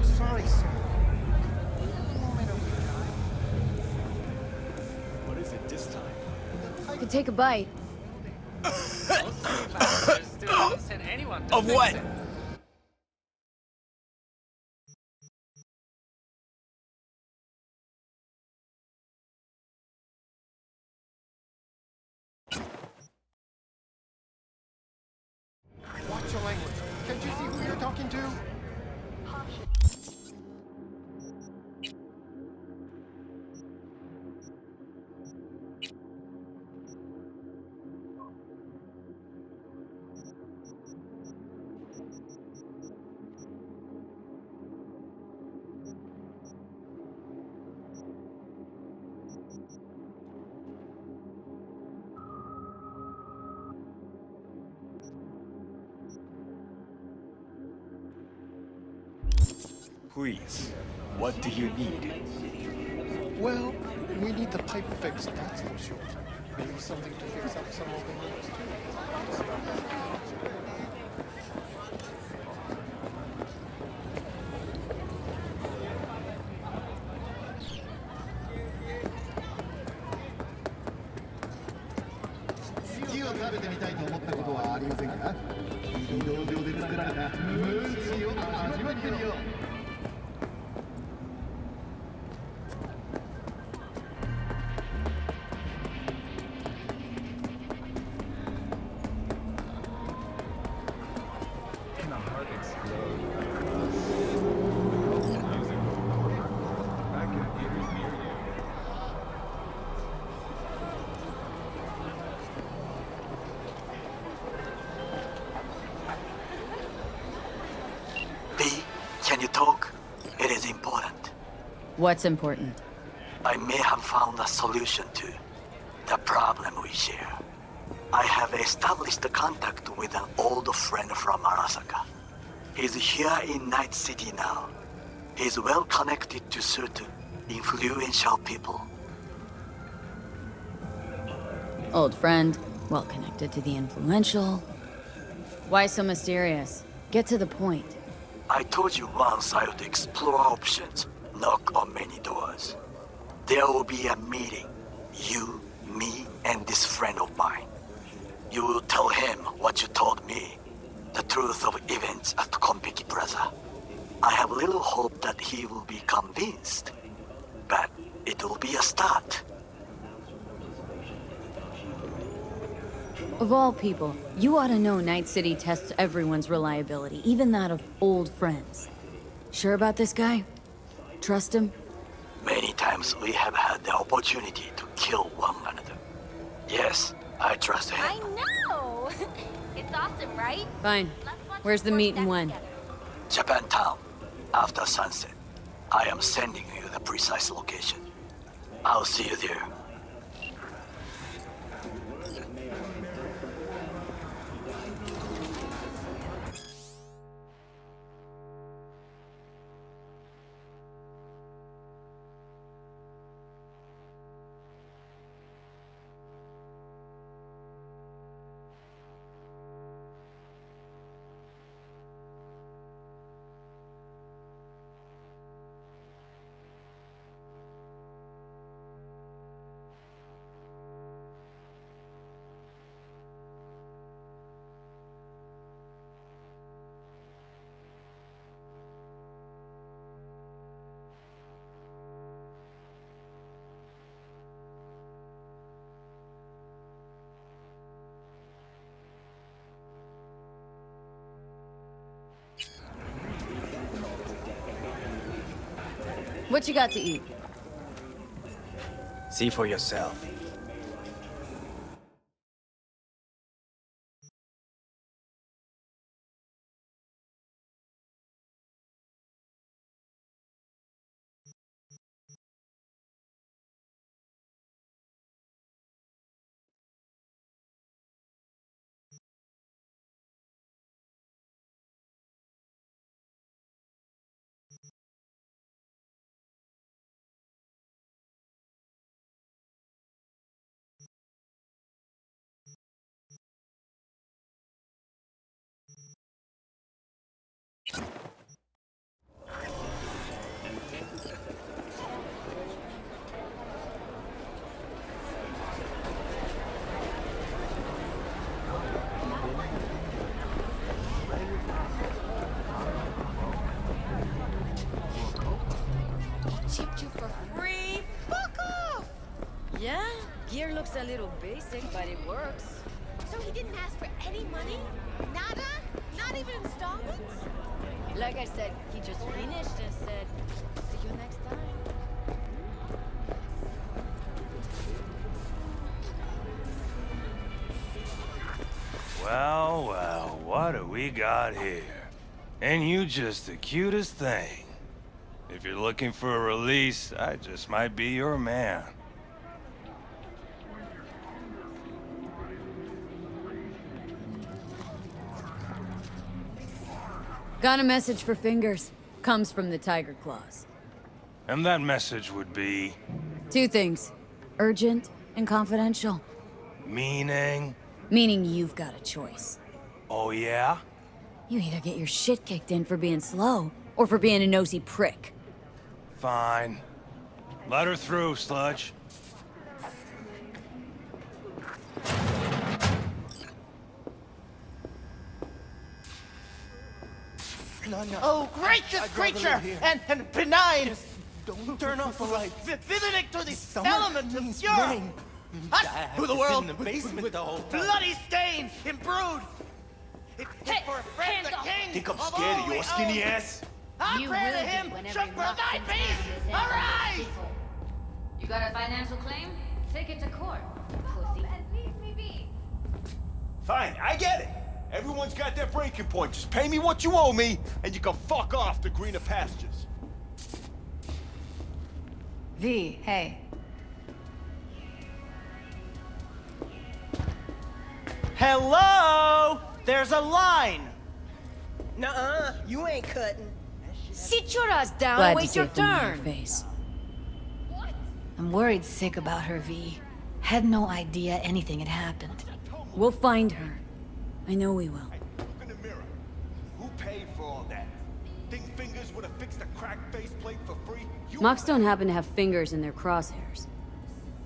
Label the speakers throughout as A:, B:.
A: sorry, sir.
B: What is it this time?
C: Could take a bite.
B: Of what?
A: Watch your language. Can't you see who you're talking to?
B: Please, what do you need?
A: Well, we need the pipe fixed, that's for sure. Maybe something to fix up some open roads, too.
B: Can a heart explode? Back in theaters near you.
D: B, can you talk? It is important.
C: What's important?
D: I may have found a solution to the problem we share. I have established a contact with an old friend from Arasaka. He's here in Night City now. He's well connected to certain influential people.
C: Old friend, well connected to the influential. Why so mysterious? Get to the point.
D: I told you once I would explore options, knock on many doors. There will be a meeting. You, me, and this friend of mine. You will tell him what you told me. The truth of events at Konpeki Plaza. I have little hope that he will be convinced. But it will be a start.
C: Of all people, you ought to know Night City tests everyone's reliability, even that of old friends. Sure about this guy? Trust him?
D: Many times we have had the opportunity to kill one another. Yes, I trust him.
E: I know! It's awesome, right?
C: Fine. Where's the meet and when?
D: Japantown, after sunset. I am sending you the precise location. I'll see you there.
C: What you got to eat?
B: See for yourself.
C: looks a little basic, but it works.
F: So he didn't ask for any money? Nada? Not even installments?
C: Like I said, he just finished and said, see you next time.
G: Well, well, what do we got here? And you just the cutest thing. If you're looking for a release, I just might be your man.
C: Got a message for Fingers. Comes from the Tiger Claws.
G: And that message would be...
C: Two things. Urgent and confidential.
G: meaning?
C: Meaning you've got a choice.
G: Oh yeah?
C: You either get your shit kicked in for being slow, or for being a nosy prick.
G: Fine. Let her through, Sludge.
H: Oh, gracious creature! And benign! Don't turn off the light. Visiting to the element of pure! Us to the world!
B: In the basement the whole time.
H: Bloody stain! Imbrued! It's for a friend, the king!
B: Think I'm
H: of
B: scared
H: all
B: of your
H: we
B: skinny
H: own.
B: ass?
H: I
E: You
H: pray to
E: will be
H: him,
E: whenever
H: shook
E: you
H: for
E: walk
H: thy
E: into
H: peace!
E: houses and
H: Arise!
E: You got a financial claim? Take it to court, pussy. And leave me be.
B: Fine, I get it. Everyone's got their breaking point. Just pay me what you owe me, and you can fuck off to greener pastures.
C: V, hey.
H: Hello! There's a line! Nuh-uh, you ain't cutting.
C: Sit your ass down and wait your turn. Face. I'm worried sick about her, V. Had no idea anything had happened. We'll find her. I know we will.
B: Hey, look in the mirror. Who paid for all that? Think Fingers would have fixed a cracked faceplate for free? You
C: Mox don't happen to have fingers in their crosshairs.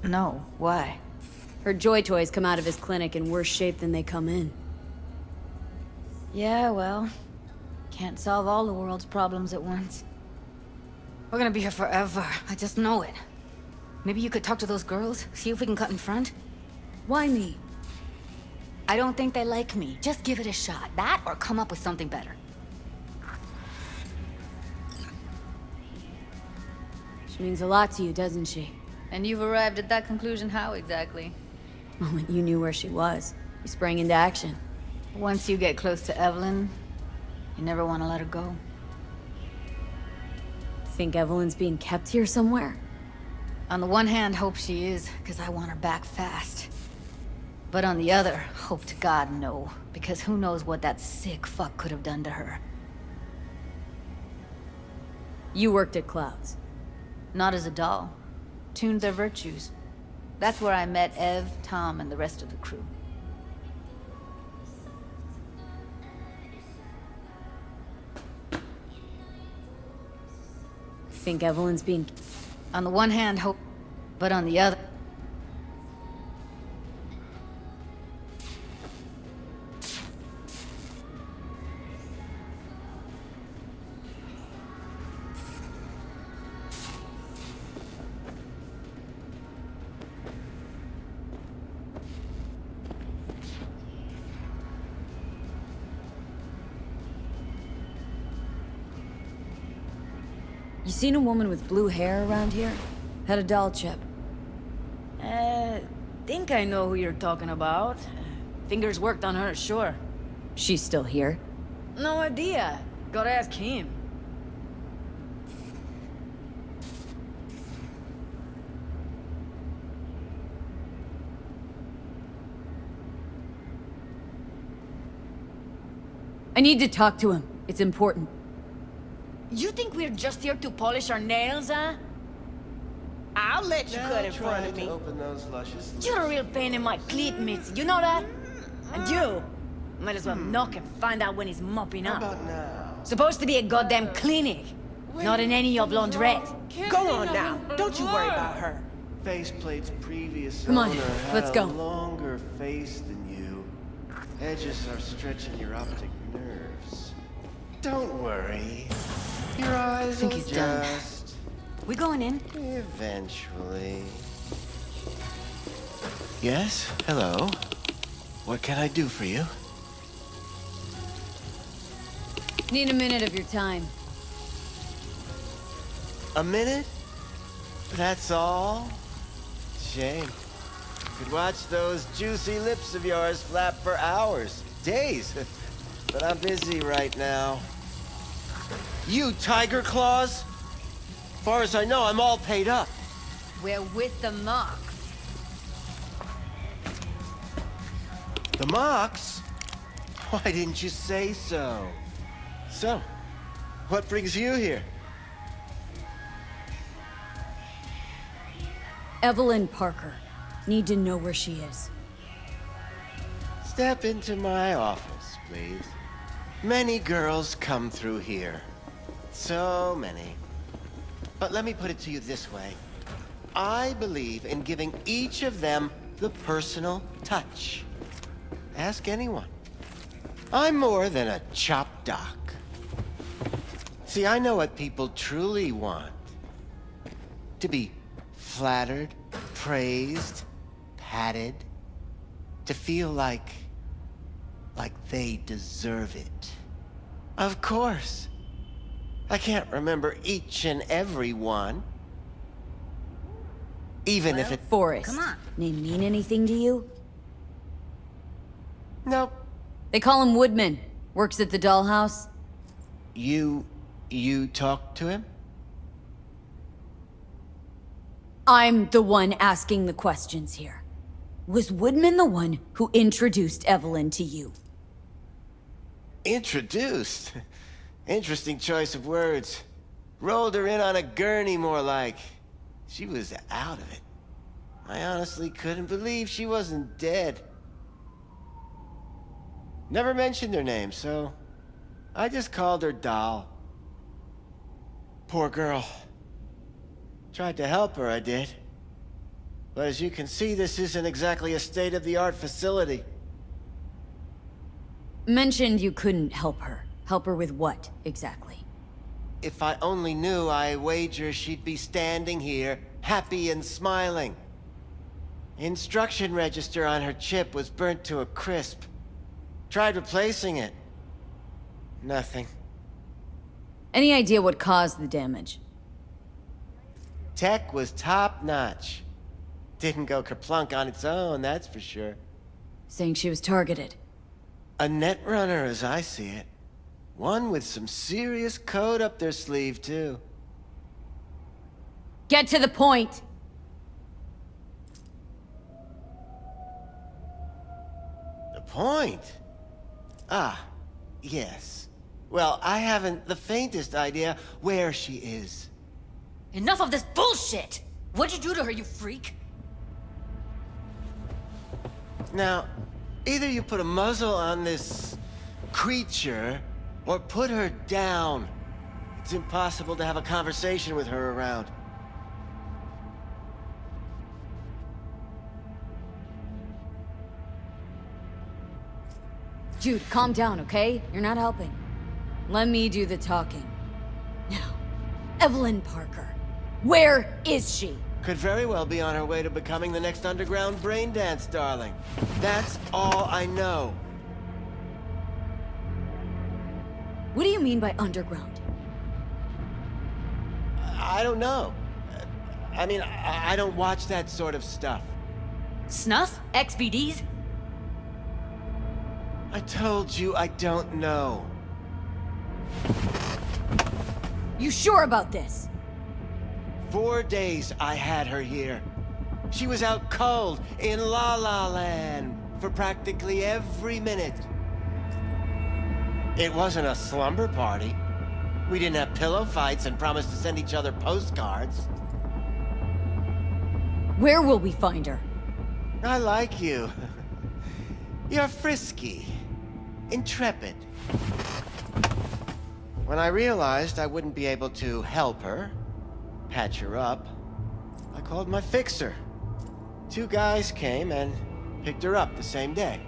I: No, why?
C: Her Joy Toys come out of his clinic in worse shape than they come in.
I: Yeah, well, can't solve all the world's problems at once. We're gonna be here forever. I just know it. Maybe you could talk to those girls, see if we can cut in front?
C: Why me?
I: I don't think they like me. Just give it a shot. That or come up with something better.
C: She means a lot to you, doesn't she?
I: And you've arrived at that conclusion how exactly?
C: The moment you knew where she was, you sprang into action.
I: Once you get close to Evelyn, you never want to let her go.
C: Think Evelyn's being kept here somewhere?
I: On the one hand, hope she is, because I want her back fast. But on the other, hope to God no, because who knows what that sick fuck could have done to her.
C: You worked at Clouds.
I: Not as a doll. Tuned their virtues. That's where I met Ev, Tom, and the rest of the crew.
C: Think Evelyn's being...
I: On the one hand, hope, but on the other...
C: You seen a woman with blue hair around here? Had a doll chip.
J: Think I know who you're talking about. Fingers worked on her, sure.
C: She's still here?
J: No idea. Gotta ask him.
C: I need to talk to him. It's important.
J: You think we're just here to polish our nails, huh?
H: I'll let you cut in front of me.
J: You're a real pain in my cleat, Mitzi. You know that? And you might as well knock and find out when he's mopping up. Supposed to be a goddamn clinic, not in any oblonderette.
H: Go on now. Don't you worry about her.
K: Faceplate's previous
C: Come on,
K: owner
C: let's
K: had
C: go.
K: a longer face than you. Edges are stretching your optic nerves. Don't worry. Your eyes
I: Think
K: will
I: he's done.
K: adjust.
I: We going in?
K: Eventually. Yes? Hello? What can I do for you?
I: Need a minute of your time.
K: A minute? That's all? Shame. Could watch those juicy lips of yours flap for hours, days. But I'm busy right now. You, Tiger Claws? Far as I know, I'm all paid up.
I: We're with the Mox.
K: The Mox? Why didn't you say so? So, what brings you here?
I: Evelyn Parker. Need to know where she is.
K: Step into my office, please. Many girls come through here. So many. But let me put it to you this way. I believe in giving each of them the personal touch. Ask anyone. I'm more than a chop doc. See, I know what people truly want. To be flattered, praised, patted. To feel like they deserve it. Of course. I can't remember each and every one. Even if it...
I: Forrest. Come on. Name mean anything to you?
K: Nope.
I: They call him Woodman. Works at the dollhouse.
K: You talked to him?
I: I'm the one asking the questions here. Was Woodman the one who introduced Evelyn to you?
K: Introduced? Interesting choice of words. Rolled her in on a gurney, more like. She was out of it. I honestly couldn't believe she wasn't dead. Never mentioned her name, so I just called her Doll. Poor girl. Tried to help her, I did. But as you can see, this isn't exactly a state-of-the-art facility.
I: Mentioned you couldn't help her. Help her with what, exactly?
K: If I only knew, I wager she'd be standing here, happy and smiling. Instruction register on her chip was burnt to a crisp. Tried replacing it. Nothing.
I: Any idea what caused the damage?
K: Tech was top-notch. Didn't go kerplunk on its own, that's for sure.
I: Saying she was targeted.
K: A netrunner, as I see it. One with some serious code up their sleeve, too.
I: Get to the point!
K: The point? Ah, yes. Well, I haven't the faintest idea where she is.
C: Enough of this bullshit! What'd you do to her, you freak?
K: Now, either you put a muzzle on this creature, or put her down. It's impossible to have a conversation with her around.
I: Jude, calm down, okay? You're not helping. Let me do the talking. Now, Evelyn Parker. Where is she?
K: Could very well be on her way to becoming the next underground brain dance darling. That's all I know.
I: What do you mean by underground?
K: I don't know. I mean, I don't watch that sort of stuff.
C: Snuff? XBDs?
K: I told you I don't know.
I: You sure about this?
K: 4 days I had her here. She was out cold in La La Land for practically every minute. It wasn't a slumber party. We didn't have pillow fights and promised to send each other postcards.
I: Where will we find her?
K: I like you. You're frisky, intrepid. When I realized I wouldn't be able to help her, patch her up, I called my fixer. 2 guys came and picked her up the same day.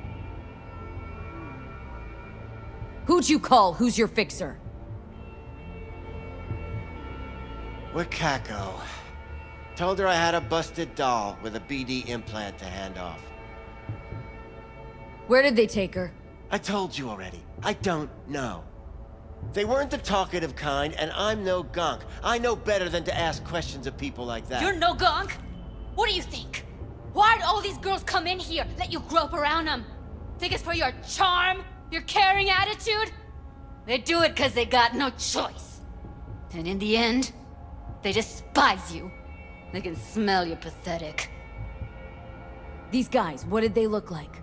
I: Who'd you call? Who's your fixer?
K: Wakako. Told her I had a busted doll with a BD implant to hand off.
C: Where did they take her?
K: I told you already. I don't know. They weren't the talkative kind, and I'm no gunk. I know better than to ask questions of people like that.
E: You're no gunk? What do you think? Why'd all these girls come in here, let you grope around them? Think it's for your charm? Your caring attitude? They do it because they got no choice. And in the end, they despise you. They can smell you're pathetic.
C: These guys, what did they look like?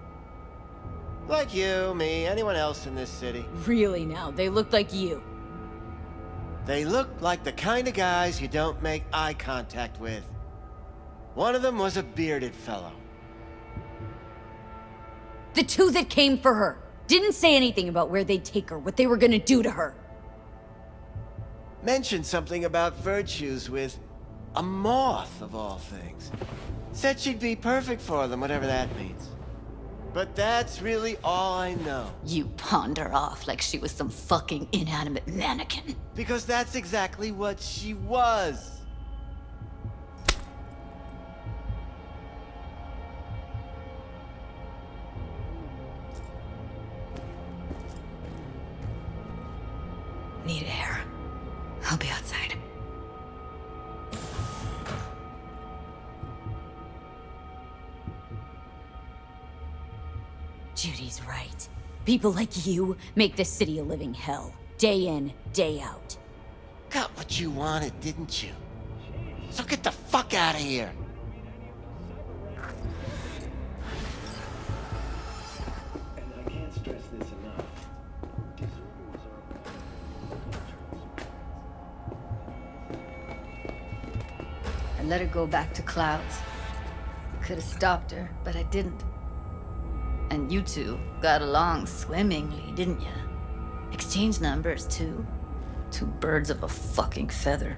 K: Like you, me, anyone else in this city.
C: Really now, they looked like you.
K: They look like the kind of guys you don't make eye contact with. One of them was a bearded fellow.
C: The two that came for her didn't say anything about where they'd take her, what they were gonna do to her.
K: Mentioned something about virtues with a moth, of all things. Said she'd be perfect for them, whatever that means. But that's really all I know.
E: You pawned her off like she was some fucking inanimate mannequin.
K: Because that's exactly what she was.
C: Need air. I'll be outside. Judy's right. People like you make this city a living hell. Day in, day out.
K: Got what you wanted, didn't you? So get the fuck out of here.
L: And I can't stress this enough.
I: I let her go back to Clouds. Could have stopped her, but I didn't. And you two got along swimmingly, didn't ya? Exchanged numbers, too. Two birds of a fucking feather.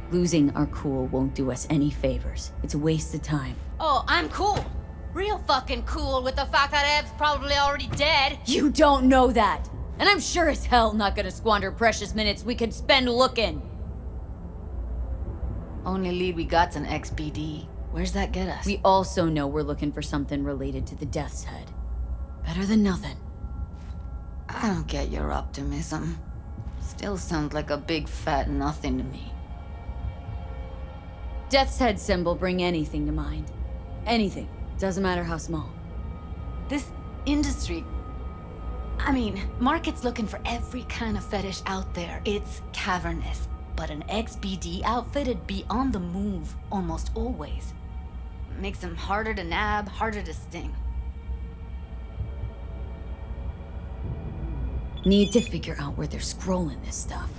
C: Losing our cool won't do us any favors. It's a waste of time.
E: Oh, I'm cool. Real fucking cool with the fact that Ev's probably already dead.
C: You don't know that! And I'm sure as hell not gonna squander precious minutes we could spend looking.
I: Only lead we got's an XBD. Where's that get us?
C: We also know we're looking for something related to the Death's Head. Better than nothing.
I: I don't get your optimism. Still sounds like a big fat nothing to me.
C: Death's Head symbol bring anything to mind. Anything. Doesn't matter how small.
I: This industry... I mean, market's looking for every kind of fetish out there. It's cavernous. But an XBD outfit'd be on the move almost always. Makes them harder to nab, harder to sting.
C: Need to figure out where they're scrolling this stuff.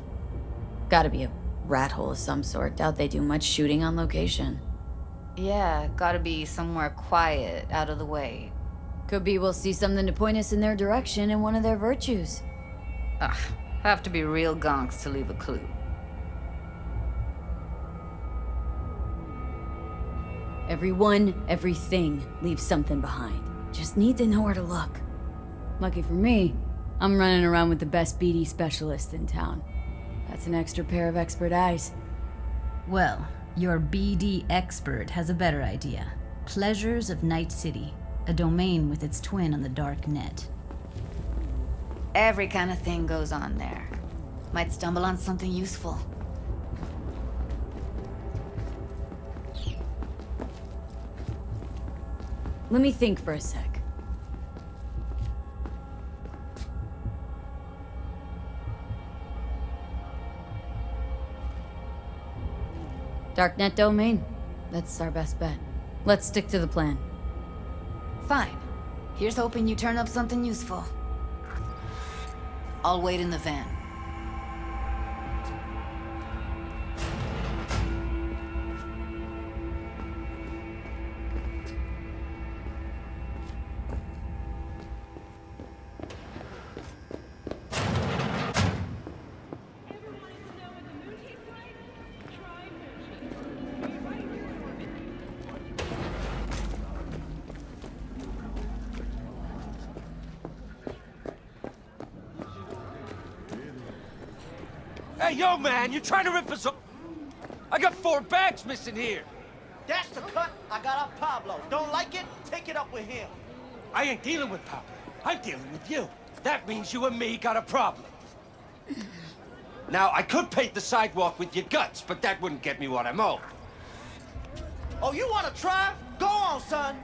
C: Gotta be a rat hole of some sort. Doubt they do much shooting on location.
I: Yeah, gotta be somewhere quiet, out of the way.
C: Could be we'll see something to point us in their direction in one of their virtues.
I: Ugh, have to be real gonks to leave a clue.
C: Everyone, everything leaves something behind. Just need to know where to look. Lucky for me, I'm running around with the best BD specialist in town. That's an extra pair of expert eyes.
M: Well, your BD expert has a better idea. Pleasures of Night City, a domain with its twin on the dark net.
I: Every kind of thing goes on there. Might stumble on something useful.
C: Let me think for a sec. Darknet domain. That's our best bet. Let's stick to the plan.
I: Fine. Here's hoping you turn up something useful. I'll wait in the van.
N: Hey, yo, man, you trying to rip us off? I got 4 bags missing here.
H: That's the cut I got off Pablo. Don't like it? Take it up with him.
N: I ain't dealing with Pablo. I'm dealing with you. That means you and me got a problem. Now, I could paint the sidewalk with your guts, but that wouldn't get me what I'm owed.
H: Oh, you want to try? Go on, son.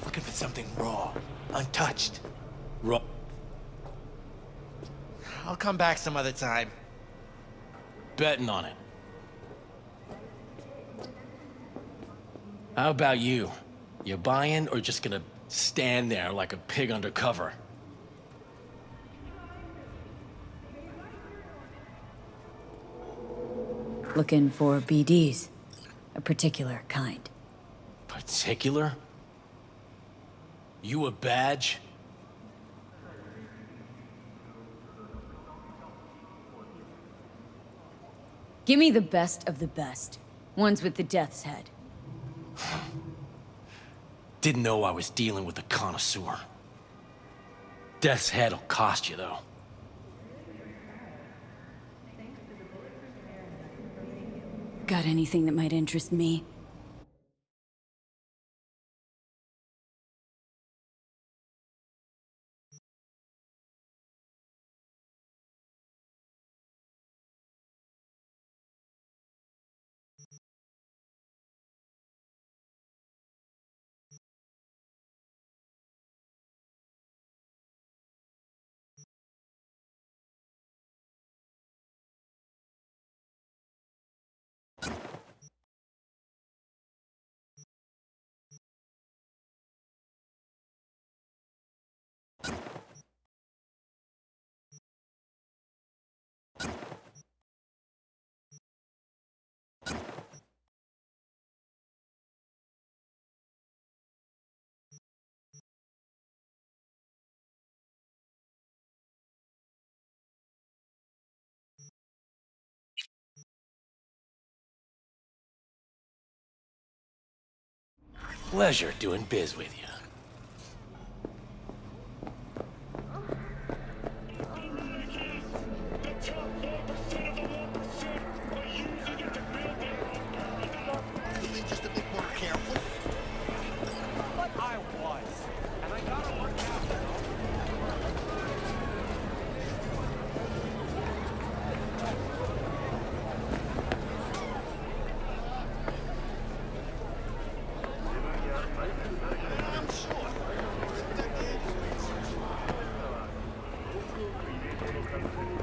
O: Looking for something raw, untouched. Raw. I'll come back some other time. Betting on it. How about you? You buying or just gonna stand there like a pig undercover?
C: Looking for BDs. A particular kind.
O: Particular? You a badge?
C: Give me the best of the best. Ones with the death's head.
O: Didn't know I was dealing with a connoisseur. Death's head'll cost you, though.
C: Got anything that might interest me?
O: Pleasure doing biz with you.
A: Just a bit more careful.
N: But I was. And I gotta work out, you know?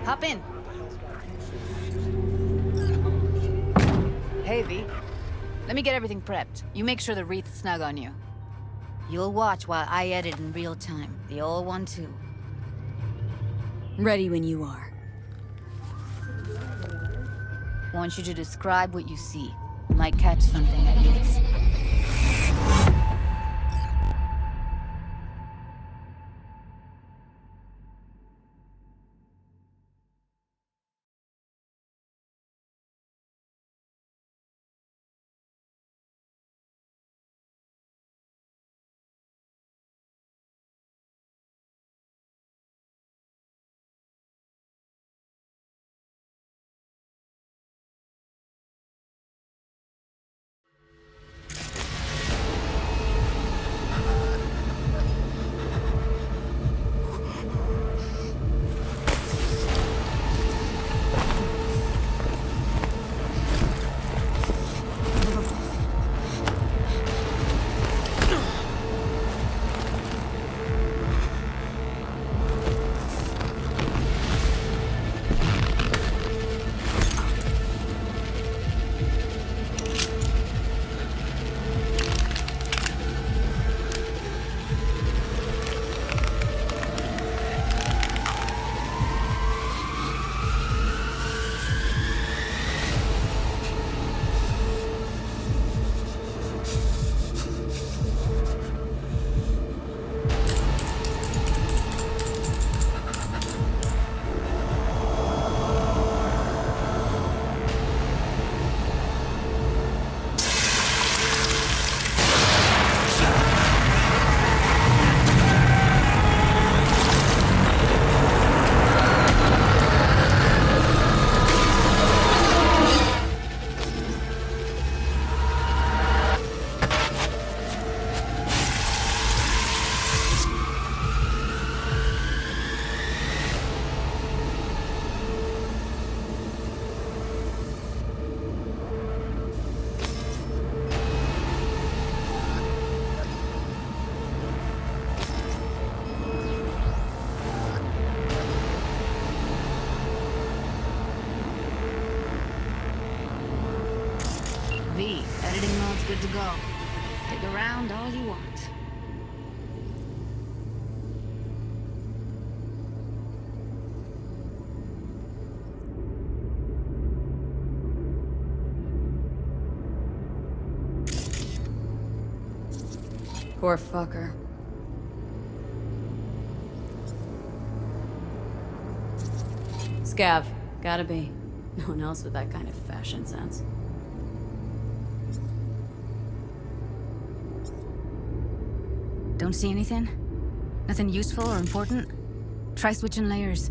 C: Hop in. Hey, V. Let me get everything prepped. You make sure the wreath's snug on you. You'll watch while I edit in real time. The old one, too. Ready when you are. Want you to describe what you see. You might catch something I miss. good to go. Dig around all you want.
I: Poor fucker. Scav. Gotta be. No one else with that kind of fashion sense.
M: Don't see anything? Nothing useful or important? Try switching layers.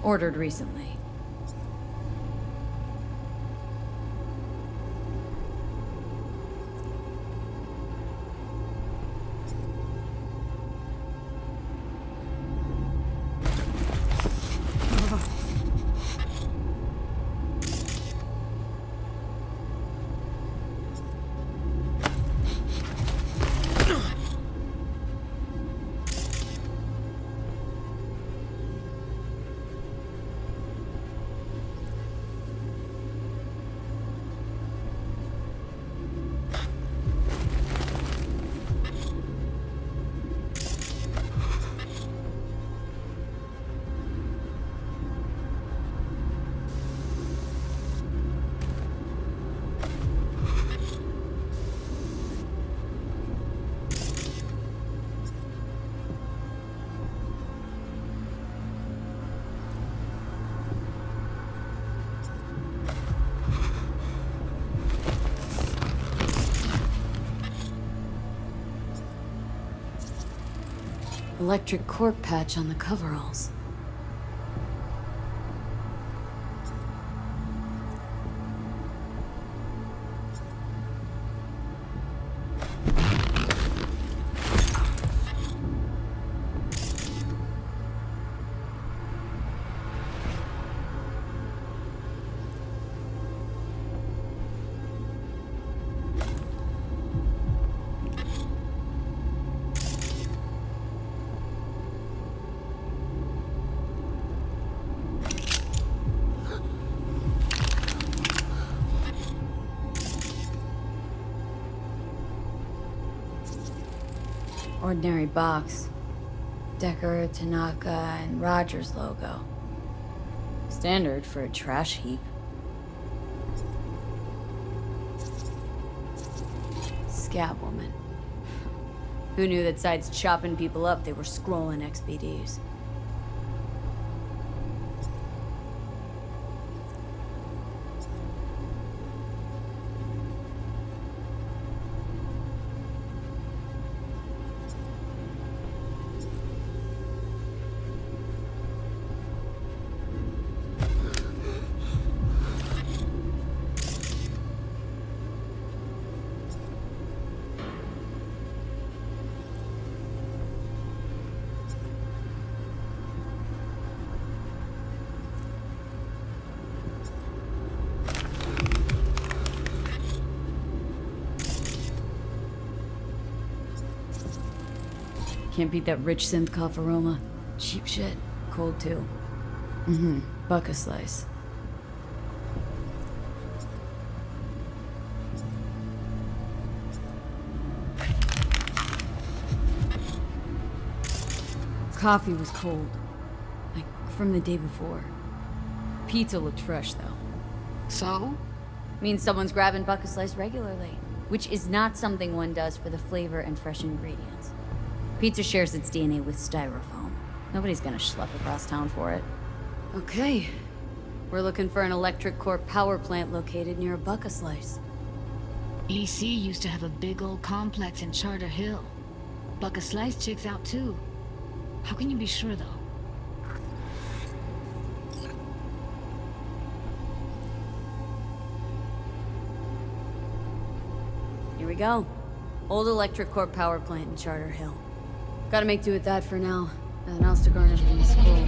I: Ordered recently. Electric cork patch on the coveralls. Ordinary box. Decker, Tanaka, and Rogers logo. Standard for a trash heap. Scab woman. Who knew that besides chopping people up, they were scrolling XBDs? Can't beat that rich synth cough aroma. Cheap shit. Cold too. Buck a slice. Coffee was cold. Like from the day before. Pizza looked fresh though.
C: So?
I: Means someone's grabbing buck a slice regularly. Which is not something one does for the flavor and fresh ingredients. Pizza shares its DNA with styrofoam. Nobody's gonna schlep across town for it. Okay. We're looking for an electric core power plant located near a buck a slice.
C: EC used to have a big old complex in Charter Hill. Buck a slice checks out too. How can you be sure though? we go. Old Electric Corp power plant in Charter Hill. Gotta make do with that for now. Nothing else to garnish from the school.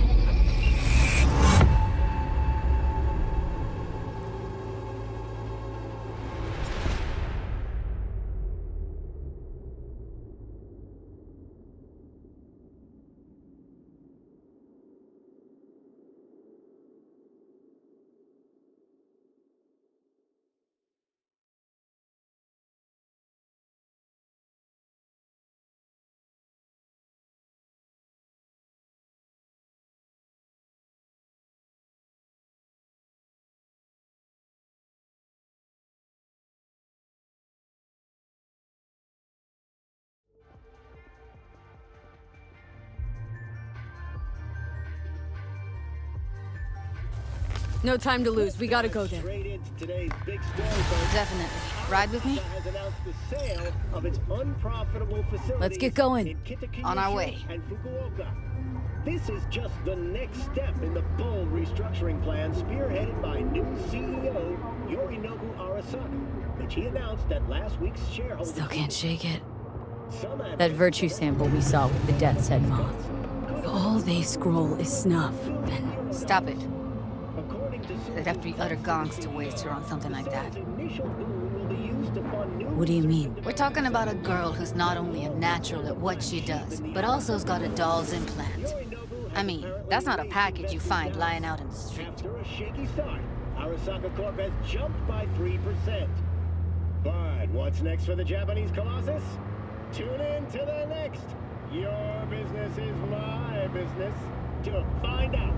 C: No time to lose. We gotta go there.
J: Definitely. Ride with me?
C: Let's get going.
J: On our way.
L: This is just the next step in the bold restructuring plan spearheaded by new CEO Yorinobu Arasaka, which he announced at last week's shareholders.
C: Still can't shake it. That virtue sample we saw with the Death's Head moth. If all they scroll is snuff, then...
J: Stop it. They'd have to be utter gonks to waste her on something like that.
C: What do you mean?
J: We're talking about a girl who's not only a natural at what she does, but also's got a doll's implant. I mean, that's not a package you find lying out in the street.
L: After a shaky start, Arasaka Corp has jumped by 3%. But what's next for the Japanese Colossus? Tune in to the next Your Business is My Business to find out.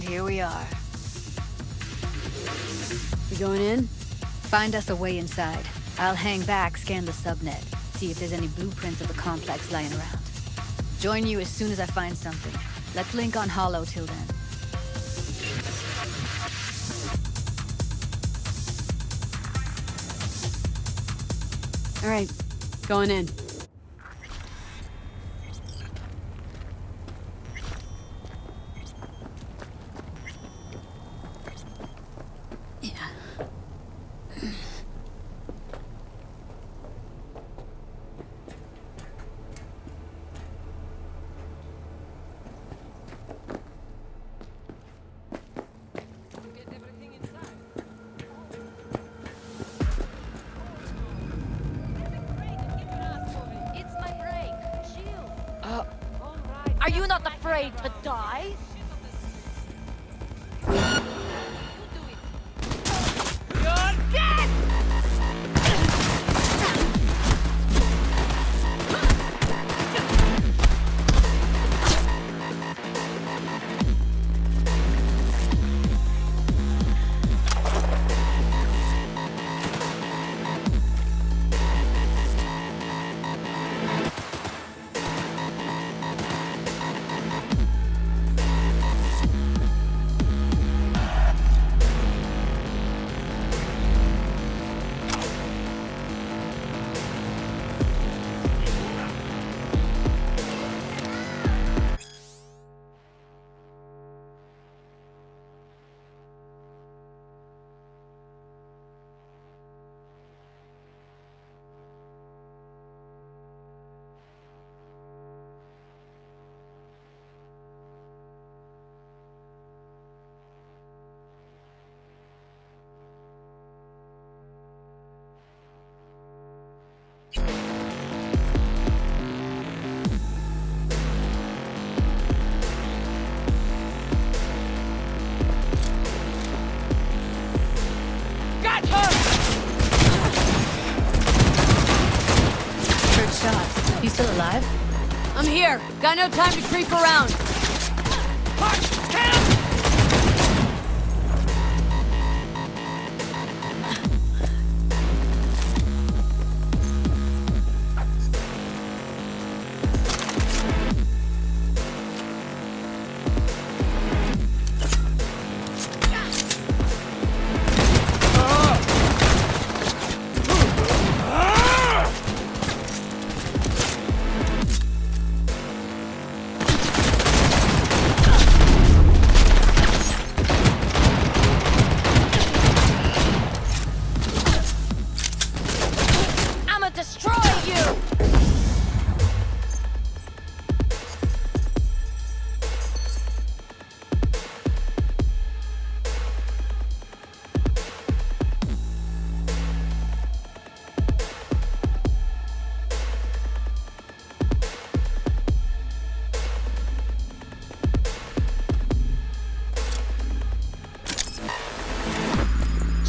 C: Here we are. You going in? Find us a way inside. I'll hang back, scan the subnet, see if there's any blueprints of the complex lying around. Join you as soon as I find something. Let's link on Hollow till then. All right, going in.
E: Are you not afraid to die?
C: Still alive? I'm here. Got no time to creep around.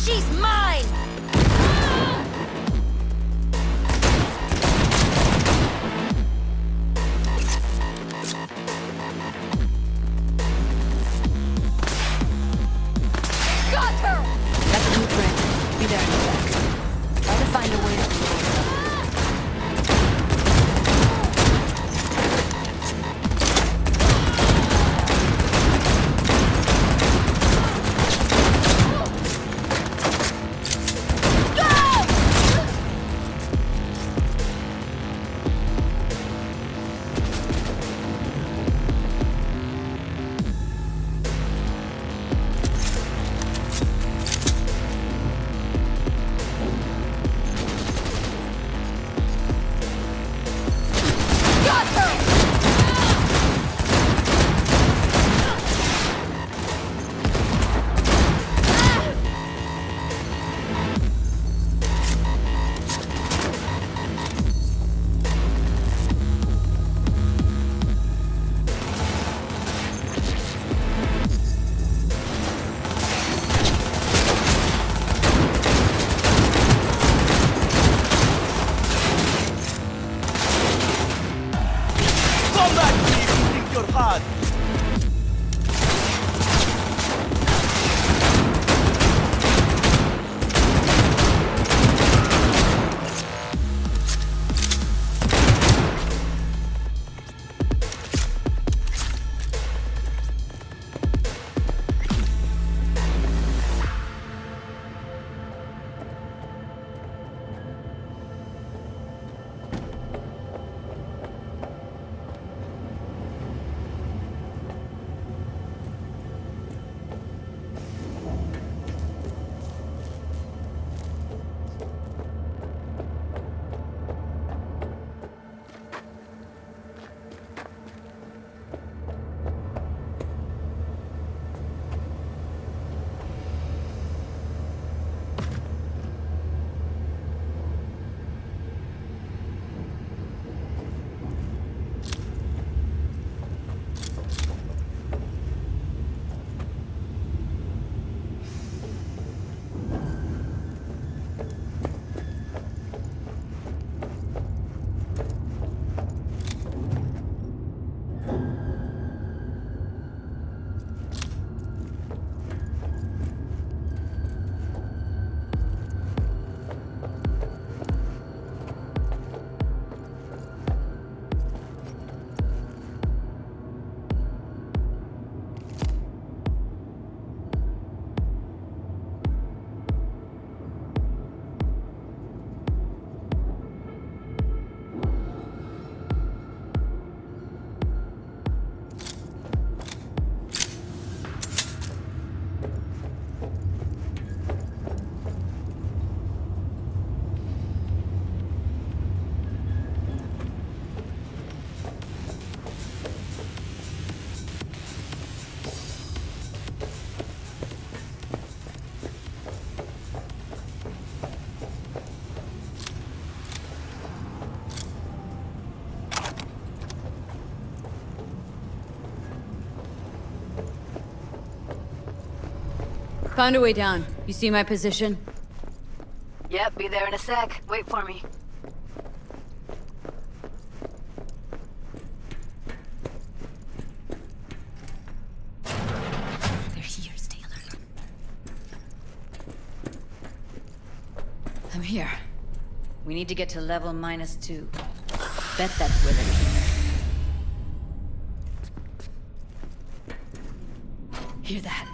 E: She's mine! Got her!
C: Got the blueprint. Be there in a sec. Try to find a way to blow it up. Found a way down. You see my position?
I: Yep, be there in a sec. Wait for me.
C: I'm here. We need to get to level -2. Bet that's where they're keeping. Hear that?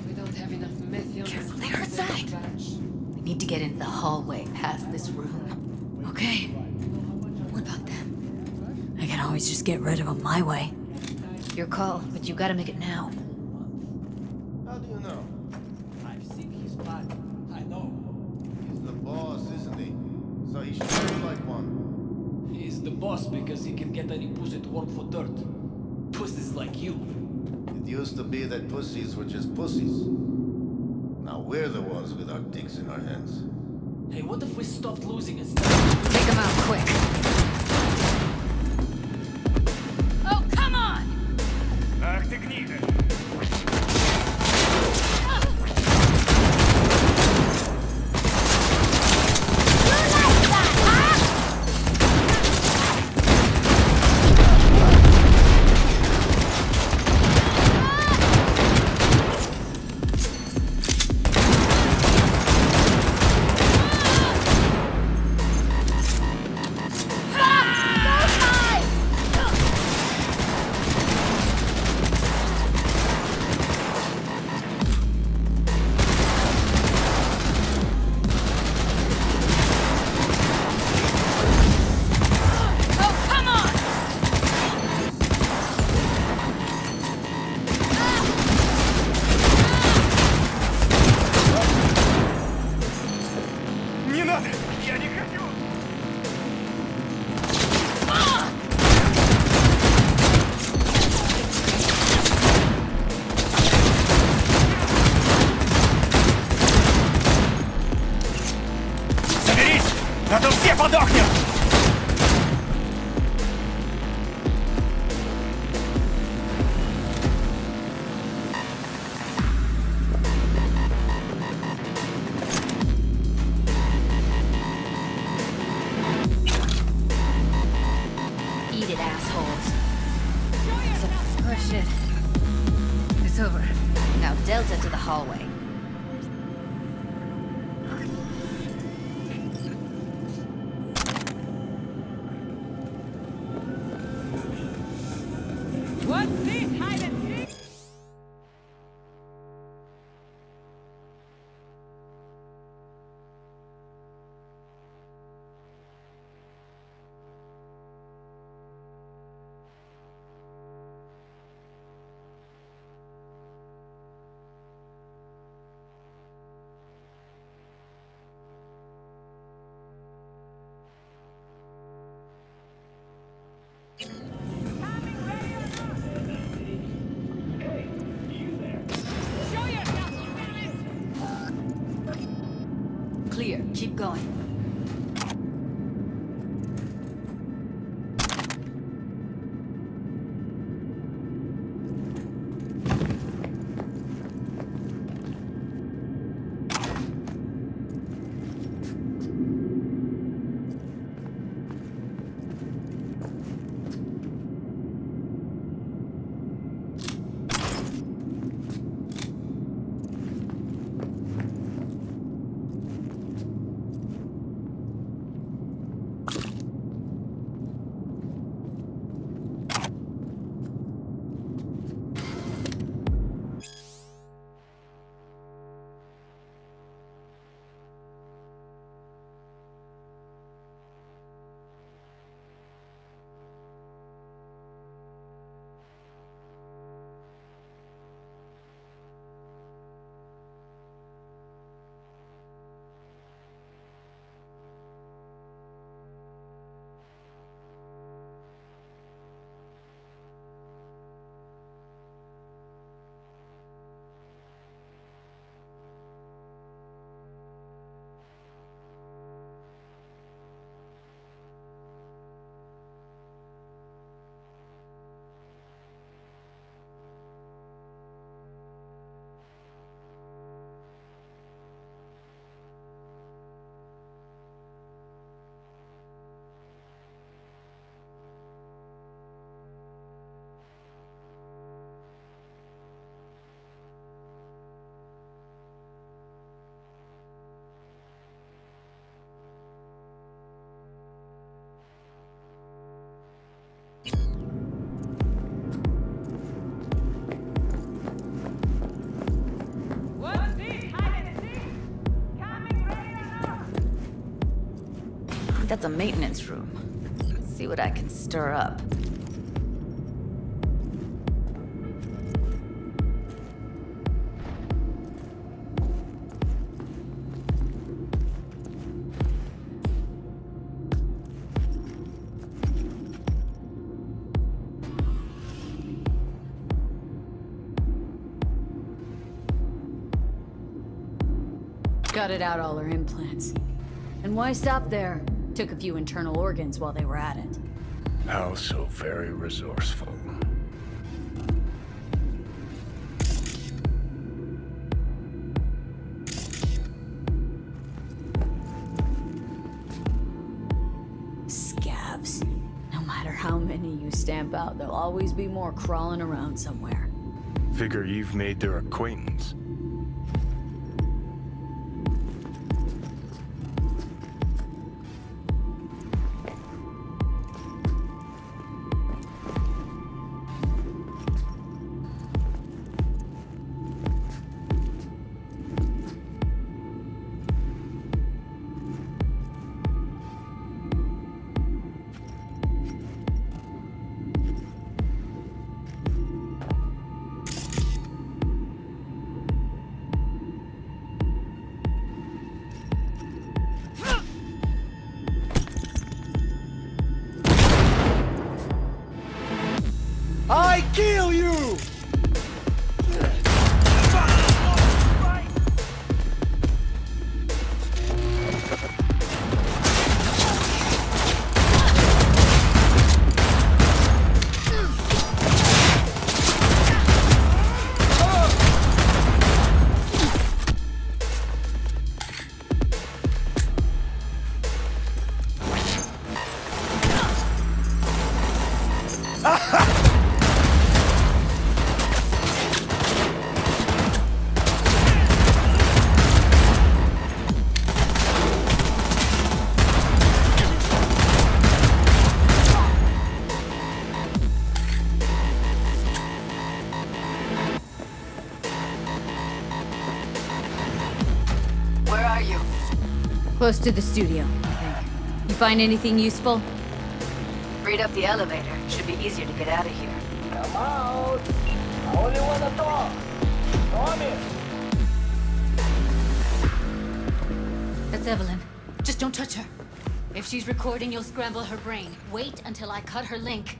P: We don't have enough meth.
C: Careful, they're outside. We need to get into the hallway past this room. Okay. What about them? I can always just get rid of them my way. Your call, but you gotta make it now.
K: How do you know?
N: I've seen his body. I know.
K: He's the boss, isn't he? So he should look like one.
O: He's the boss because he can get any pussy to work for dirt. Pussies like you.
K: It used to be that pussies were just pussies. Now we're the ones with our dicks in our hands.
O: Hey, what if we stopped losing and started?
C: Take them out quick.
E: Oh, come on!
G: Ах ты гнида! Не надо! Я не хочу! Соберись! А то все подохнем!
C: Eat it, assholes. Oh shit. It's over. Now Delta to the hallway.
P: What's this hide and seek?
C: Clear. Keep going.
I: that's a maintenance room. Let's see what I can stir up.
C: Gutted out all her implants. And why stop there? Took a few internal organs while they were at it.
Q: How so very resourceful.
C: Scabs. No matter how many you stamp out, there'll always be more crawling around somewhere.
Q: Figure you've made their acquaintance.
B: I kill you!
I: Where are you?
C: Close to the studio, I think. You find anything useful?
I: Freed up the elevator. Should be easier to get out of here.
H: Come out! I only want to talk. Come here.
E: That's Evelyn. Just don't touch her. If she's recording, you'll scramble her brain. Wait until I cut her link.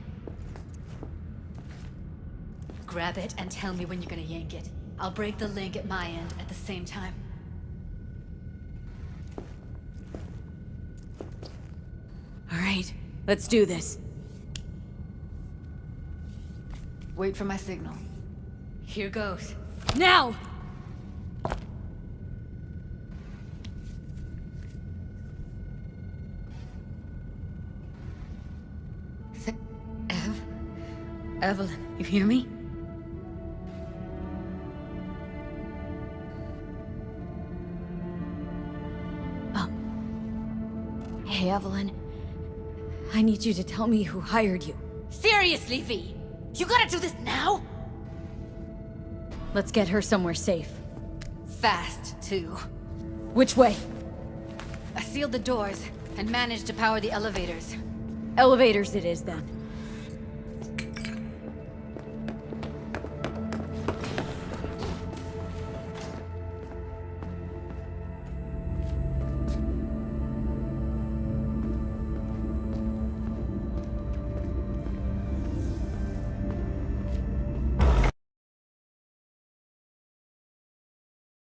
E: Grab it and tell me when you're gonna yank it. I'll break the link at my end at the same time.
C: All right, let's do this.
E: Wait for my signal. Here goes. Now!
C: Evelyn, you hear me? Oh. Hey, Evelyn. I need you to tell me who hired you.
E: Seriously, V? You gotta do this now?
C: Let's get her somewhere safe.
E: Fast, too.
C: Which way?
E: I sealed the doors and managed to power the elevators.
C: Elevators it is, then.